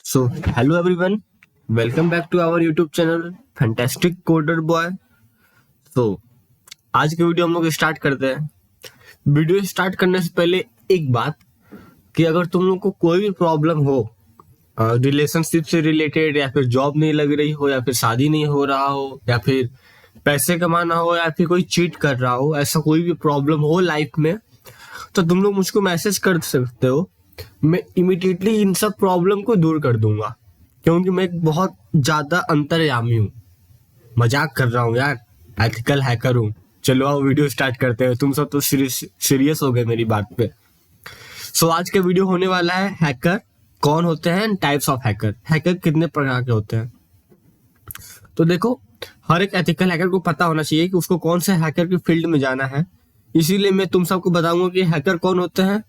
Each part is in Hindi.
So, hello everyone, welcome back to our YouTube channel Fantastic Coder Boy. So, आज के वीडियो हम लोग स्टार्ट करते हैं। वीडियो स्टार्ट करने से पहले एक बात कि अगर तुम लोग को कोई भी प्रॉब्लम हो रिलेशनशिप से रिलेटेड, या फिर जॉब नहीं लग रही हो, या फिर शादी नहीं हो रहा हो, या फिर पैसे कमाना हो, या फिर कोई चीट कर रहा हो, ऐसा कोई भी प्रॉब्लम हो लाइफ में, तो तुम लोग मुझको मैसेज कर सकते हो। मैं इमिडिएटली इन सब प्रॉब्लम को दूर कर दूंगा, क्योंकि मैं एक बहुत ज्यादा अंतर्यामी हूँ। मजाक कर रहा हूँ यार, एथिकल हैकर हूँ। चलो आओ वीडियो स्टार्ट करते हैं। तुम सब तो सीरियस हो गए मेरी बात पे। सो आज का वीडियो होने वाला है हैकर कौन होते हैं, टाइप्स ऑफ हैकर। हैकर कितने प्रकार के होते हैं। तो देखो, हर एक एथिकल हैकर को पता होना चाहिए कि उसको कौन से हैकर की फील्ड में जाना है। इसीलिए मैं तुम सबको बताऊंगा कि हैकर कौन होते हैं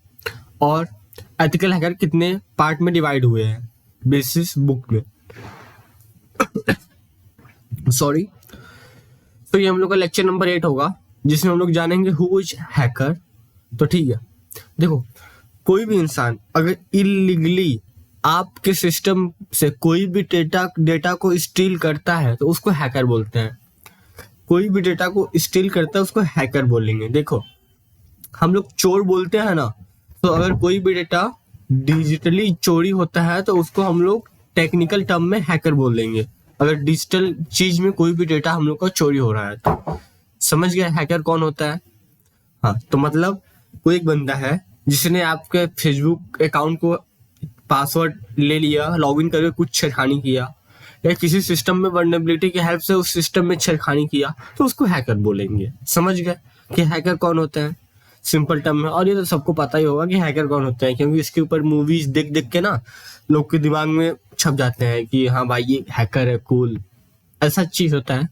और एथिकल हैकर कितने पार्ट में डिवाइड हुए हैं बेसिस बुक में। सॉरी। तो ये हम लोग का लेक्चर नंबर 8 होगा, जिसमें हम लोग जानेंगे हु इज हैकर। तो ठीक है, देखो, कोई भी इंसान अगर इलीगली आपके सिस्टम से कोई भी डेटा को स्टील करता है तो उसको हैकर बोलते हैं। कोई भी डेटा को स्टील करता है उसको हैकर बोलेंगे। देखो, हम लोग चोर बोलते हैं ना, तो अगर कोई भी डेटा डिजिटली चोरी होता है तो उसको हम लोग टेक्निकल टर्म में हैकर बोल देंगे। अगर डिजिटल चीज में कोई भी डेटा हम लोग का चोरी हो रहा है तो समझ गया हैकर कौन होता है। हाँ, तो मतलब कोई एक बंदा है जिसने आपके फेसबुक अकाउंट को पासवर्ड ले लिया, लॉगिन करके कुछ छेड़खानी किया, या किसी सिस्टम में वल्नरेबिलिटी की हेल्प से उस सिस्टम में छेड़खानी किया, तो उसको हैकर बोलेंगे। समझ गए कि हैकर कौन होते हैं सिंपल टर्म में। और ये तो सबको पता ही होगा कि हैकर कौन होते हैं, क्योंकि इसके ऊपर मूवीज देख देख के ना लोग के दिमाग में छप जाते हैं कि हाँ भाई ये हैकर है, कूल, ऐसा चीज होता है।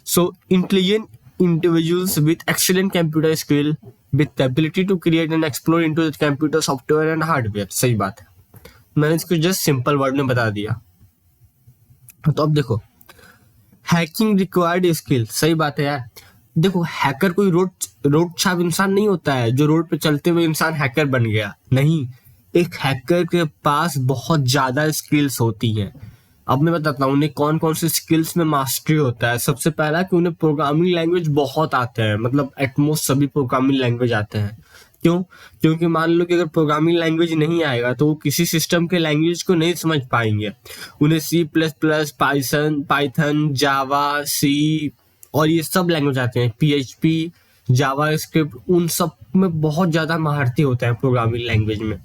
So intelligent individuals with excellent computer skill with ability to create and explore into the computer software and hardware. सही बात है, मैंने इसको जस्ट सिंपल वर्ड में बता दिया। तो अब देखो, हैकिंग रिक्वायर्ड स्किल। सही बात है यार। देखो, हैकर कोई रोड छाप इंसान नहीं होता है जो रोड पे चलते हुए इंसान हैकर बन गया। नहीं, एक हैकर के पास बहुत ज्यादा स्किल्स होती हैं। अब मैं बताता हूँ उन्हें कौन कौन से स्किल्स में मास्टरी होता है। सबसे पहला कि उन्हें प्रोग्रामिंग लैंग्वेज बहुत आते हैं, मतलब एटमोस्ट सभी प्रोग्रामिंग लैंग्वेज आते हैं। क्यों? क्योंकि मान लो कि अगर प्रोग्रामिंग लैंग्वेज नहीं आएगा तो वो किसी सिस्टम के लैंग्वेज को नहीं समझ पाएंगे। उन्हें C++, पाइथन, जावा, सी और ये सब लैंग्वेज आते हैं, PHP, जावा स्क्रिप्ट, उन सब में बहुत ज्यादा महारती होता है प्रोग्रामिंग लैंग्वेज में।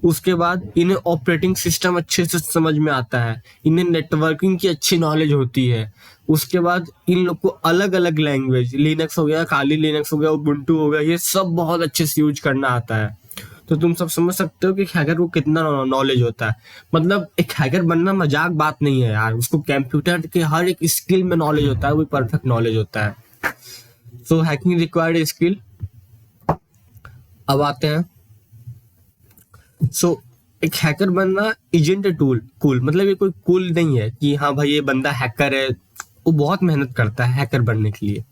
उसके बाद इन्हें ऑपरेटिंग सिस्टम अच्छे से समझ में आता है, इन्हें नेटवर्किंग की अच्छी नॉलेज होती है। उसके बाद इन लोग को अलग अलग लैंग्वेज, लिनक्स हो गया, काली लिनक्स हो गया, उबुंटू हो गया, ये सब बहुत अच्छे से यूज करना आता है। तो तुम सब समझ सकते हो कि हैकर को कितना नॉलेज होता है। मतलब एक हैकर बनना मजाक बात नहीं है यार, उसको कंप्यूटर के हर एक स्किल में नॉलेज होता है, वो परफेक्ट नॉलेज होता है। सो हैकिंग रिक्वायर्ड स्किल। अब आते हैं, सो एक हैकर बनना इजेंट कूल। मतलब ये कोई कूल नहीं है कि हाँ भाई ये बंदा हैकर है, वो बहुत मेहनत करता है हैकर बनने के लिए।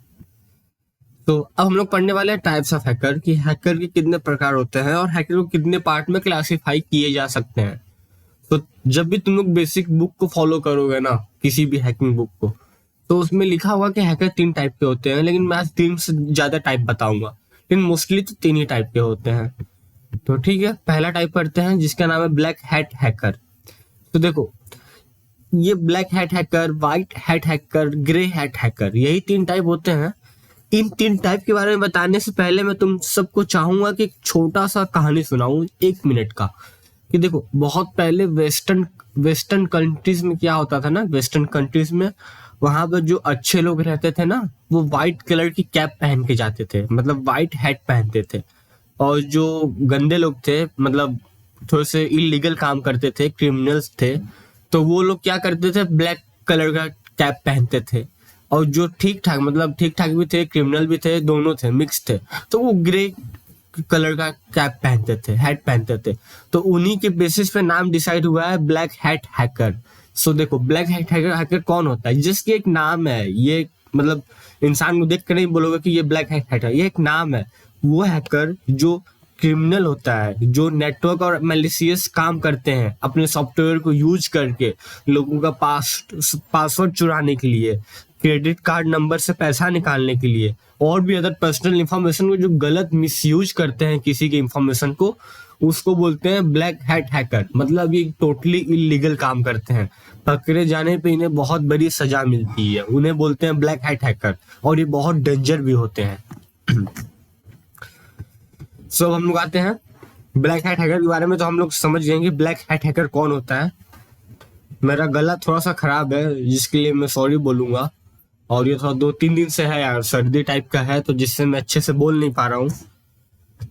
तो अब हम लोग पढ़ने वाले हैं टाइप्स ऑफ हैकर, कि हैकर के कितने प्रकार होते हैं और हैकर को कितने पार्ट में क्लासिफाई किए जा सकते हैं। तो जब भी तुम लोग बेसिक बुक को फॉलो करोगे ना, किसी भी हैकिंग बुक को, तो उसमें लिखा होगा कि हैकर 3 टाइप के होते हैं, लेकिन मैं आज 3 से ज्यादा टाइप बताऊंगा, लेकिन मोस्टली तो 3 ही टाइप के होते हैं। तो ठीक है, पहला टाइप पढ़ते हैं जिसका नाम है ब्लैक हैट हैकर। तो देखो, ये black hat hacker, white hat hacker, grey hat hacker, यही 3 टाइप होते हैं। इन 3 टाइप के बारे में बताने से पहले मैं तुम सबको चाहूंगा कि एक छोटा सा कहानी सुनाऊं 1 मिनट का। कि देखो, बहुत पहले वेस्टर्न कंट्रीज में क्या होता था ना, वेस्टर्न कंट्रीज में वहां पर जो अच्छे लोग रहते थे ना, वो व्हाइट कलर की कैप पहन के जाते थे, मतलब व्हाइट हैट पहनते थे। और जो गंदे लोग थे, मतलब थोड़े से इलीगल काम करते थे, क्रिमिनल्स थे, तो वो लोग क्या करते थे, ब्लैक कलर का कैप पहनते थे। और जो ठीक ठाक, मतलब ठीक ठाक भी थे, क्रिमिनल भी थे, दोनों थे, मिक्स थे, तो वो ग्रे कलर का कैप पहनते थे, हैट पहनते थे। तो उन्हीं के बेसिस पे नाम डिसाइड हुआ है ब्लैक हैट हैकर। सो देखो, ब्लैक हैट हैकर कौन होता है, जिसकी एक नाम है, ये मतलब इंसान को देख कर नहीं बोलोगे कि ये ब्लैक हैट हैकर, ये एक नाम है। वो हैकर जो क्रिमिनल होता है, जो नेटवर्क और मैलिशियस काम करते हैं अपने सॉफ्टवेयर को यूज करके लोगों का पासवर्ड चुराने के लिए, क्रेडिट कार्ड नंबर से पैसा निकालने के लिए, और भी अदर पर्सनल इंफॉर्मेशन को जो गलत मिसयूज करते हैं किसी की इंफॉर्मेशन को, उसको बोलते हैं ब्लैक हैट हैकर। मतलब ये टोटली इलीगल काम करते हैं, पकड़े जाने पे इन्हें बहुत बड़ी सजा मिलती है, उन्हें बोलते हैं ब्लैक हैट हैकर, और ये बहुत डेंजर भी होते हैं। सो हम लोग आते हैं ब्लैक हैट हैकर के बारे में। तो हम लोग समझ गए कि ब्लैक हैट हैकर कौन होता है। मेरा गला थोड़ा सा खराब है जिसके लिए मैं सॉरी बोलूंगा, और ये थोड़ा 2-3 दिन से है यार, सर्दी टाइप का है, तो जिससे मैं अच्छे से बोल नहीं पा रहा हूँ,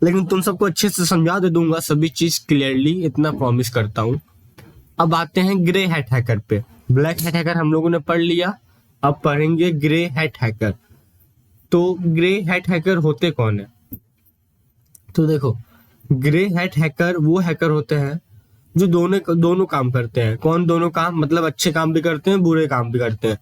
लेकिन तुम सबको अच्छे से समझा दे दूंगा सभी चीज क्लियरली, इतना प्रॉमिस करता हूँ। अब आते हैं ग्रे हैट हैकर पे। ब्लैक हैट हैकर हम लोगों ने पढ़ लिया, अब पढ़ेंगे ग्रे हैट हैकर। तो ग्रे हैट हैकर होते कौन है? तो देखो, ग्रे हैट हैकर वो हैकर होते हैं जो दोनों काम करते हैं। कौन दोनों काम? मतलब अच्छे काम भी करते हैं, बुरे काम भी करते हैं,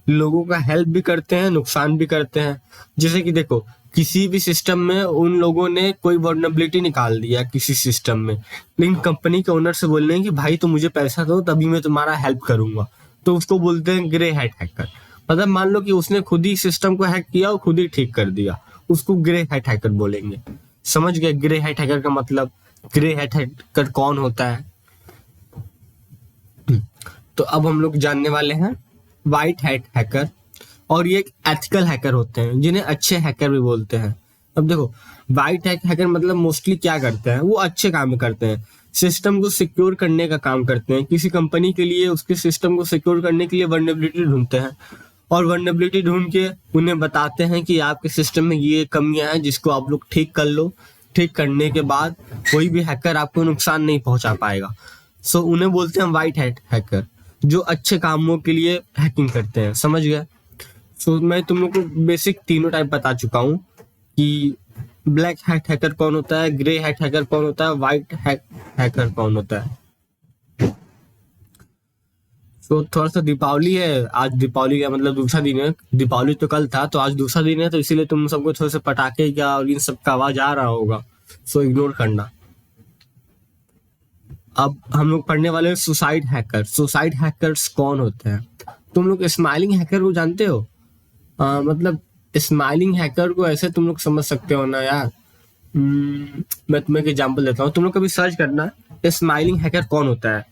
लोगों का हेल्प भी करते हैं, नुकसान भी करते हैं। जैसे कि देखो, किसी भी सिस्टम में उन लोगों ने कोई वर्नरेबिलिटी निकाल दिया किसी सिस्टम में, लेकिन कंपनी के ओनर से बोल रहे हैं कि भाई तुम मुझे पैसा दो तभी मैं तुम्हारा हेल्प करूंगा, तो उसको बोलते हैं ग्रे हैट हैकर। मतलब मान लो कि उसने खुद ही सिस्टम को हैक किया और खुद ही ठीक कर दिया, उसको ग्रे हैट हैकर बोलेंगे। समझ गए ग्रे हैट हैकर का मतलब? ग्रे हैट हैकर कौन होता है? तो अब हम लोग जानने वाले हैं व्हाइट हैट हैकर, और ये एक एथिकल हैकर होते हैं जिन्हें अच्छे हैकर भी बोलते हैं। अब देखो, व्हाइट हैकर मतलब मोस्टली क्या करते हैं? वो अच्छे काम करते हैं, सिस्टम को सिक्योर करने का काम करते हैं। किसी कंपनी के लिए उसके सिस्टम को सिक्योर करने के लिए वर्नरेबिलिटी ढूंढते हैं, और वर्नरेबिलिटी ढूंढ के उन्हें बताते हैं कि आपके सिस्टम में ये कमियां हैं जिसको आप लोग ठीक कर लो। ठीक करने के बाद कोई भी हैकर आपको नुकसान नहीं पहुंचा पाएगा। सो उन्हें बोलते हैं व्हाइट हैट हैकर, जो अच्छे कामों के लिए हैकिंग करते हैं। समझ गए? सो मैं तुम लोग को बेसिक तीनों टाइप बता चुका हूँ कि ब्लैक हैट हैकर कौन होता है, ग्रे हैट हैकर कौन होता है, व्हाइट हैट हैकर कौन होता है। तो थोड़ा सा दीपावली है आज, दीपावली का मतलब दूसरा दिन है, दीपावली तो कल था, तो आज दूसरा दिन है, तो इसीलिए तुम सबको थोड़े से पटाखे का और इन सब का आवाज आ रहा होगा, सो इग्नोर करना। अब हम लोग पढ़ने वाले हैं सुसाइड हैकर। सुसाइड हैकर्स कौन होते हैं? तुम लोग स्माइलिंग हैकर को जानते हो? मतलब स्माइलिंग हैकर को ऐसे तुम लोग समझ सकते हो ना यार। मैं तुम्हें एक एग्जाम्पल देता हूँ, तुम लोग कभी सर्च करना स्माइलिंग हैकर कौन होता है।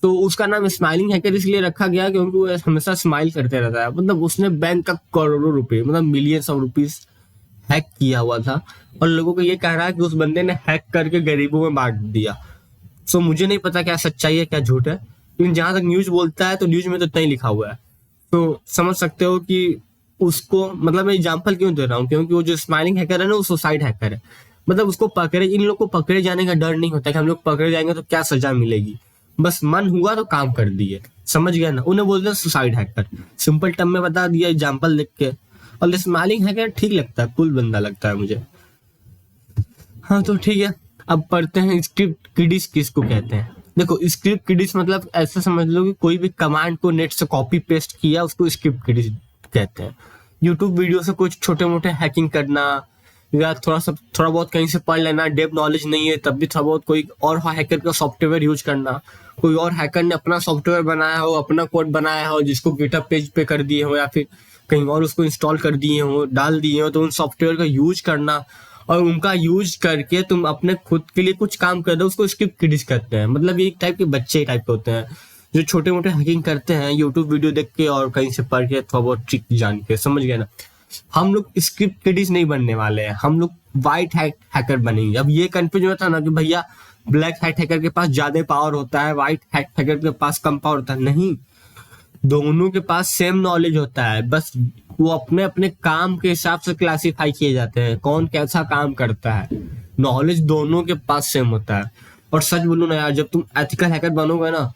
तो उसका नाम स्माइलिंग हैकर इसलिए रखा गया क्योंकि वो हमेशा स्माइल करते रहता है। मतलब उसने बैंक का करोड़ों रुपए, मतलब मिलियंस ऑफ रुपीज हैक किया हुआ था, और लोगों को ये कह रहा है कि उस बंदे ने हैक करके गरीबों में बांट दिया। सो मुझे नहीं पता क्या सच्चाई है क्या झूठ है, लेकिन जहां तक न्यूज बोलता है तो न्यूज में तो इतना ही लिखा हुआ है। तो समझ सकते हो कि उसको, मतलब मैं एग्जाम्पल क्यों दे रहा हूँ, क्योंकि वो जो स्माइलिंग हैकर है ना वो सुसाइड हैकर है। मतलब उसको पकड़े, इन लोग को पकड़े जाने का डर नहीं होता कि हम लोग पकड़े जाएंगे तो क्या सजा मिलेगी, बस मन हुआ तो काम कर दिए। समझ गया ना? उन्हें बोलते हैं सुसाइड हैकर। सिंपल टर्म में बता दिया एग्जाम्पल लिख के। और स्माइलिंग हैकर ठीक लगता है, कूल बंदा लगता है मुझे। हाँ तो ठीक है, अब पढ़ते हैं स्क्रिप्ट किडीज किसको कहते हैं। देखो, स्क्रिप्ट किडीज मतलब ऐसा समझ लो कि कोई भी कमांड को नेट से कॉपी पेस्ट किया उसको स्क्रिप्ट किडीज कहते हैं। यूट्यूब वीडियो से कुछ छोटे मोटे हैकिंग करना, या थोड़ा बहुत कहीं से पढ़ लेना, डेप नॉलेज नहीं है तब भी थोड़ा बहुत कोई और हैकर का सॉफ्टवेयर यूज करना, कोई और हैकर ने अपना सॉफ्टवेयर बनाया हो, अपना कोड बनाया हो जिसको गिटहब पेज पे कर दिए हो, या फिर कहीं और उसको इंस्टॉल कर दिए हो, डाल दिए हो, तो उन सॉफ्टवेयर का यूज करना और उनका यूज करके तुम अपने खुद के लिए कुछ काम कर दो, उसको स्क्रिप्ट किडीज कहते हैं। मतलब ये एक टाइप के बच्चे टाइप के होते हैं जो छोटे मोटे हैकिंग करते हैं यूट्यूब वीडियो देख के और कहीं से पढ़ के थोड़ा बहुत ट्रिक जान के। समझ गए ना? हम लोग स्क्रिप्ट किडीज नहीं बनने वाले हैं, हम लोग व्हाइट हैकर बनेंगे। अब ये कंफ्यूजन होता है ना कि भैया ब्लैक हैट हैकर के पास ज्यादा पावर होता है, व्हाइट हैट हैकर के पास कम पावर होता है। नहीं, दोनों के पास सेम नॉलेज होता है, बस वो अपने अपने काम के हिसाब से क्लासिफाई किए जाते हैं, कौन कैसा काम करता है। नॉलेज दोनों के पास सेम होता है। और सच बोलूं ना यार, जब तुम एथिकल हैकर बनोगे ना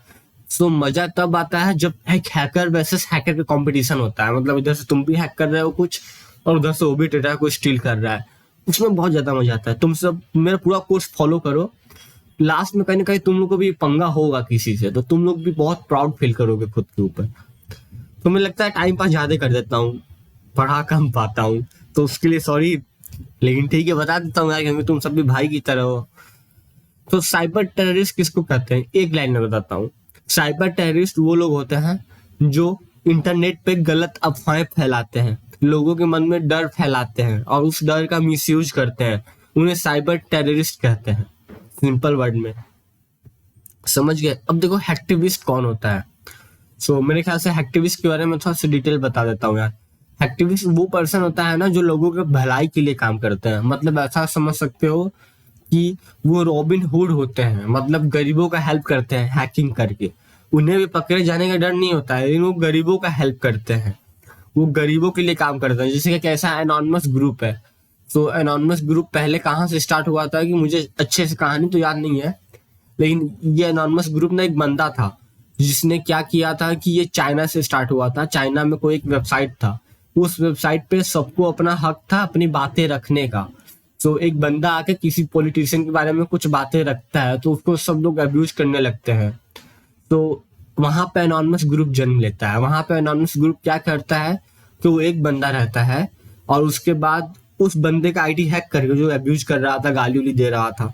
तो मजा तब आता है जब एक हैकर वर्सेस हैकर का कंपटीशन होता है। मतलब इधर से तुम भी हैक कर रहे हो कुछ और उधर से वो भी डेटा को स्टील कर रहा है, उसमें बहुत ज्यादा मजा आता है। तुम सब मेरा पूरा कोर्स फॉलो करो, लास्ट में कहीं ना कहीं तुम लोग को भी पंगा होगा किसी से, तो तुम लोग भी बहुत प्राउड फील करोगे खुद के ऊपर। तो मुझे लगता है टाइम पास ज्यादा कर देता हूँ, पढ़ा कम पाता हूँ, तो उसके लिए सॉरी। लेकिन ठीक है, बता देता हूँ यार, क्योंकि तुम सब भी भाई की तरह हो। तो साइबर टेररिस्ट किसको कहते हैं, एक लाइन में बताता हूँ। साइबर टेररिस्ट वो लोग होते हैं जो इंटरनेट पे गलत अफवाहें फैलाते हैं, लोगों के मन में डर फैलाते हैं और उस डर का मिसयूज करते हैं, उन्हें साइबर टेररिस्ट कहते हैं, सिंपल वर्ड में। समझ गए? अब देखो हैक्टिविस्ट कौन होता है। मेरे ख्याल से हैक्टिविस्ट के बारे में थोड़ा सा डिटेल बता देता हूँ यार। हैक्टिविस्ट वो पर्सन होता है ना जो लोगों के भलाई के लिए काम करते हैं। मतलब ऐसा समझ सकते हो कि वो रॉबिन हुड होते हैं, मतलब गरीबों का हेल्प करते हैं हैकिंग करके। उन्हें भी पकड़े जाने का डर नहीं होता है, लेकिन वो गरीबों का हेल्प करते हैं, वो गरीबों के लिए काम करते हैं। जैसे कि कैसा एनोनिमस ग्रुप है। एनोनिमस ग्रुप पहले कहाँ से स्टार्ट हुआ था कि मुझे अच्छे से कहानी तो याद नहीं है, लेकिन ये एनोनिमस ग्रुप ना एक बंदा था जिसने क्या किया था कि ये चाइना से स्टार्ट हुआ था। चाइना में कोई एक वेबसाइट था, उस वेबसाइट पे सबको अपना हक था अपनी बातें रखने का। एक बंदा आके किसी पॉलिटिशियन के बारे में कुछ बातें रखता है तो उसको सब लोग अब्यूज करने लगते हैं। तो वहां पे एनोनिमस ग्रुप जन्म लेता है। वहां पे एनोनिमस ग्रुप क्या करता है कि वो एक बंदा रहता है और उसके बाद उस बंदे का आईडी हैक करके, जो अब्यूज कर रहा था, गाली उली दे रहा था,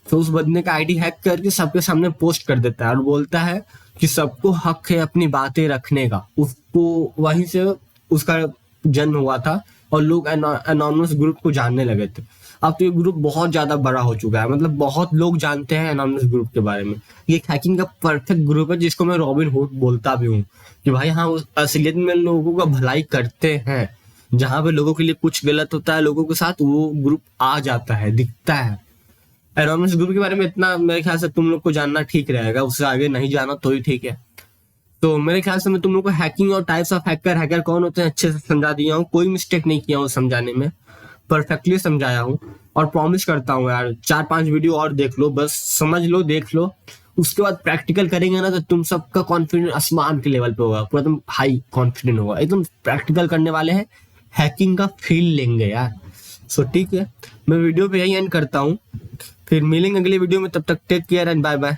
तो उस बंदे का आईडी हैक करके सबके सामने पोस्ट कर देता है और बोलता है कि सबको हक है अपनी बातें रखने का। उसको वहीं से उसका जन्म हुआ था और लोग एनोनिमस ग्रुप को जानने लगे थे। अब तो ये ग्रुप बहुत ज्यादा बड़ा हो चुका है, मतलब बहुत लोग जानते हैं एनोनिमस ग्रुप के बारे में। ये हैकिंग का परफेक्ट ग्रुप है जिसको मैं रॉबिन हुड बोलता भी हूँ कि भाई हाँ, असलियत में लोगों का भलाई करते हैं। जहां पे लोगों के लिए कुछ गलत होता है लोगों के साथ, वो ग्रुप आ जाता है, दिखता है। एनोनिमस ग्रुप के बारे में इतना मेरे ख्याल से तुम लोग को जानना ठीक रहेगा, उससे आगे नहीं जाना तो ही ठीक है। तो मेरे ख्याल से मैं तुम लोग को हैकिंग और टाइप्स ऑफ हैकर कौन होते हैं अच्छे से समझा दिया हूँ। कोई मिस्टेक नहीं किया हूँ समझाने में, परफेक्टली समझाया हूँ। और प्रॉमिस करता हूँ यार 4-5 वीडियो और देख लो, बस समझ लो, देख लो, उसके बाद प्रैक्टिकल करेंगे ना तो तुम सबका कॉन्फिडेंस आसमान के लेवल पे होगा, पूरा एकदम हाई कॉन्फिडेंट होगा, एकदम प्रैक्टिकल करने वाले हैं, हैकिंग का फील लेंगे यार। ठीक है, मैं वीडियो पे यही एंड करता हूँ, फिर मिलेंगे अगले वीडियो में। तब तक take care and bye bye.